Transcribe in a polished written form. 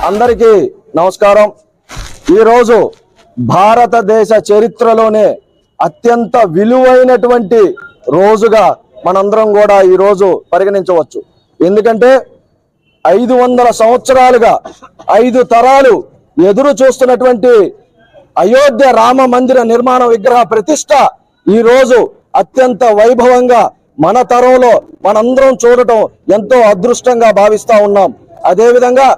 అందరికీ నమస్కారం। ఈరోజు భారతదేశ చరిత్రలోనే అత్యంత విలువైనటువంటి రోజుగా మనందరం కూడా ఈరోజు పరిగణించవచ్చు। ఎందుకంటే 500 సంవత్సరాలుగా 5 తరాలు ఎదురు చూస్తున్నటువంటి అయోధ్య రామ మందిర నిర్మాణ విగ్రహ ప్రతిష్ట ఈరోజు అత్యంత వైభవంగా మన తరంలో మనందరం చూడటం ఎంతో అదృష్టంగా భావిస్తా ఉన్నాం। అదే విధంగా